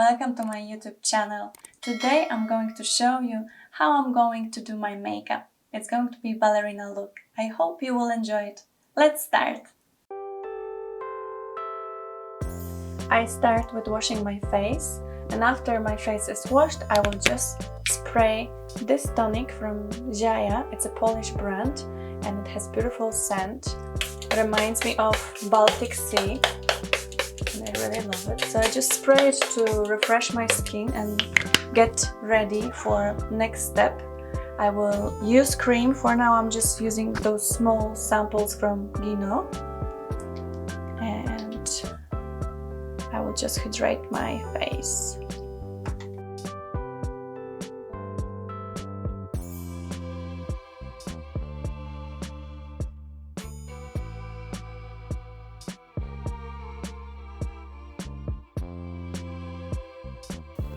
welcome to my YouTube channel. Today I'm going to show you how I'm going to do my makeup. It's going to be ballerina look. I hope you will enjoy it. Let's start! I start with washing my face, and after my face is washed I will just spray this tonic from Ziaja. It's a Polish brand and it has beautiful scent. It reminds me of Baltic Sea. And I really love it. So I just spray it to refresh my skin and get ready for next step. I will use cream. For now I'm just using those small samples from Guinot. And I will just hydrate my face.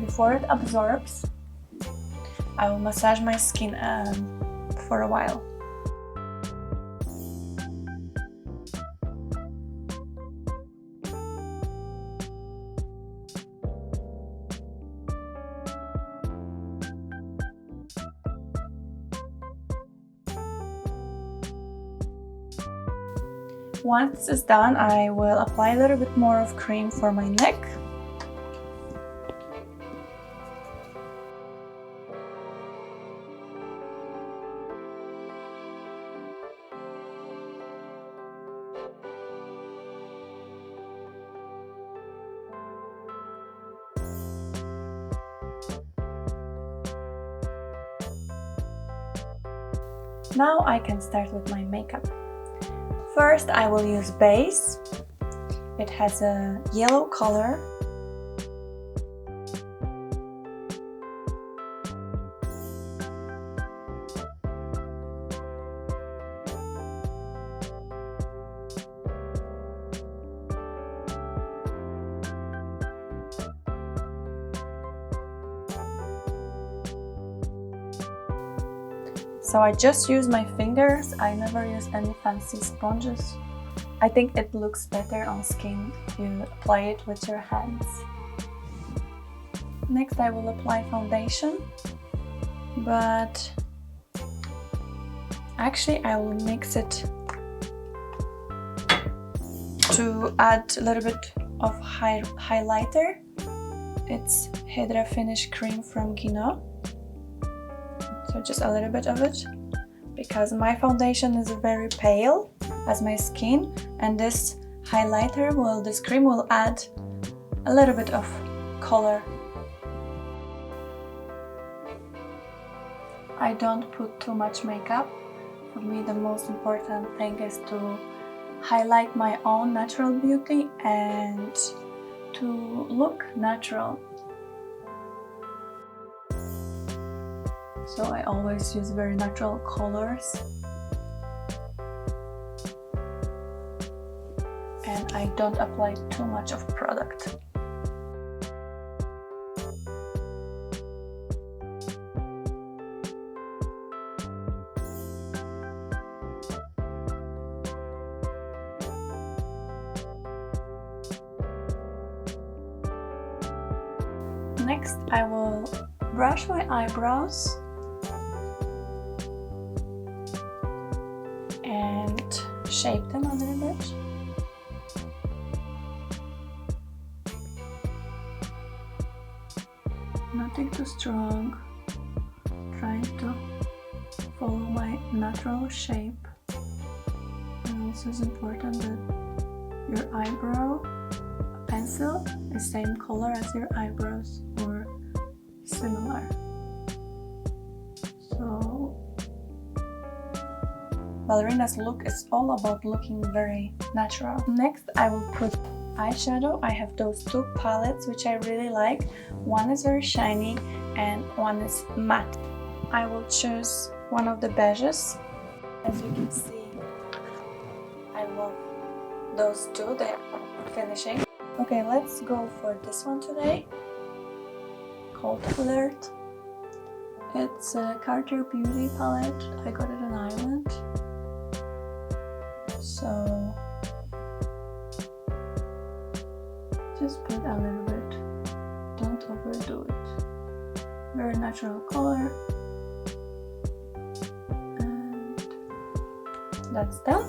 Before it absorbs, I will massage my skin for a while. Once it's done, I will apply a little bit more of cream for my neck. Now I can start with my makeup. First I will use Beige. It has a yellow color. So I just use my fingers. I never use any fancy sponges. I think it looks better on skin if you apply it with your hands. Next I will apply foundation, but actually I will mix it to add a little bit of highlighter. It's Hydra Finish Cream from Guinot. So just a little bit of it, because my foundation is very pale as my skin, and this cream will add a little bit of color. I don't put too much makeup. For me the most important thing is to highlight my own natural beauty and to look natural. So I always use very natural colors, and I don't apply too much of product. Next I will brush my eyebrows and shape them a little bit. Nothing too strong, trying to follow my natural shape. And also it's important that your eyebrow pencil is same color as your eyebrows or similar. So ballerina's look is all about looking very natural. Next I will put eyeshadow. I have those two palettes which I really like. One is very shiny and one is matte. I will choose one of the beiges. As you can see, I love those two. They are finishing. Okay, let's go for this one today, called Flirt. It's a Cartier Beauty palette. I got it in Ireland. So just put a little bit. Don't will do it. Very natural color. And that's done.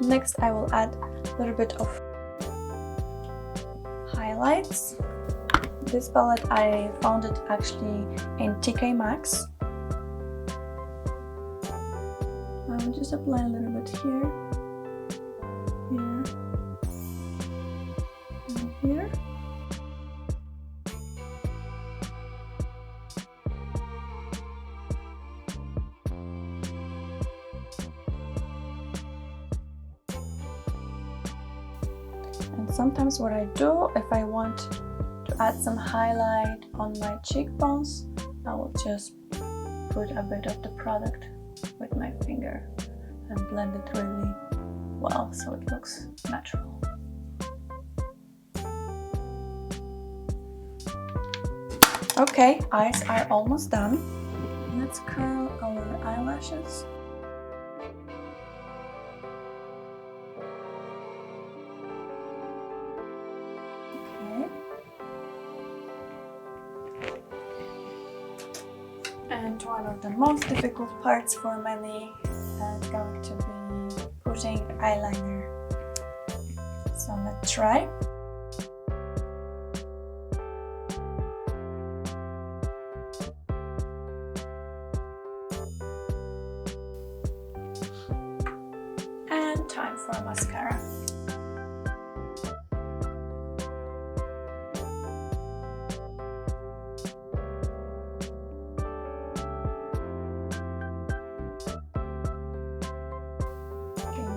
Next I will add a little bit of highlights. This palette I found it actually in TK Maxx. I will just apply a little bit here, here, and here. And sometimes what I do, if I want to add some highlight on my cheekbones, I will just put a bit of the product with my finger and blend it really well so it looks natural. Okay, eyes are almost done. Let's curl our eyelashes. And one of the most difficult parts for many is going to be putting eyeliner. So let's try. And time for mascara.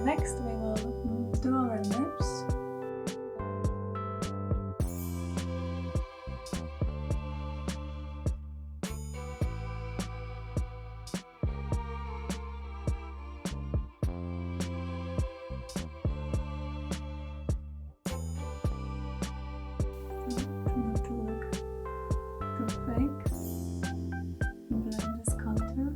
Next we will do our lips. Not to look too fake. Blend this contour.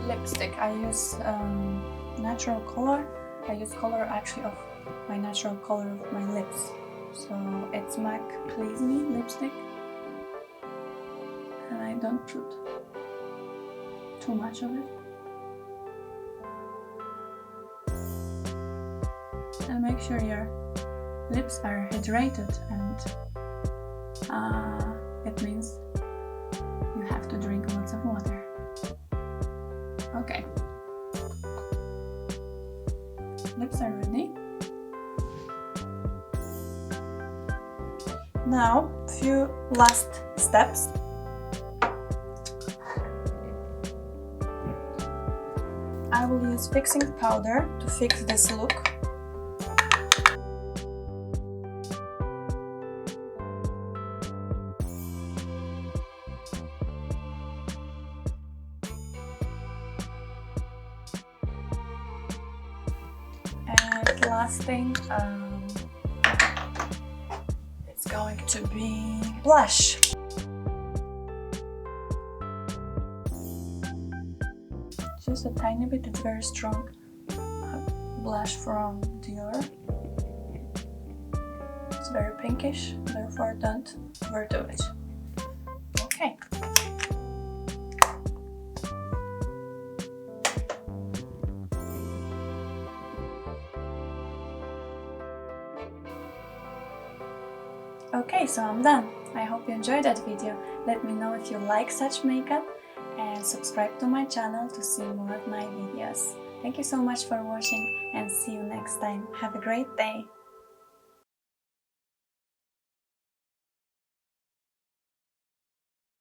Lipstick, I use natural color. I use color actually of my natural color of my lips. So it's MAC Please Me lipstick. And I don't put too much of it. And make sure your lips are hydrated, and it means you have to drink lots of water. Okay, lips are ready. Now, few last steps. I will use fixing powder to fix this look. And last thing, it's going to be blush. Just a tiny bit, it's very strong blush from Dior. It's very pinkish, therefore don't overdo it. Okay. Okay, so I'm done. I hope you enjoyed that video. Let me know if you like such makeup and subscribe to my channel to see more of my videos. Thank you so much for watching and see you next time. Have a great day!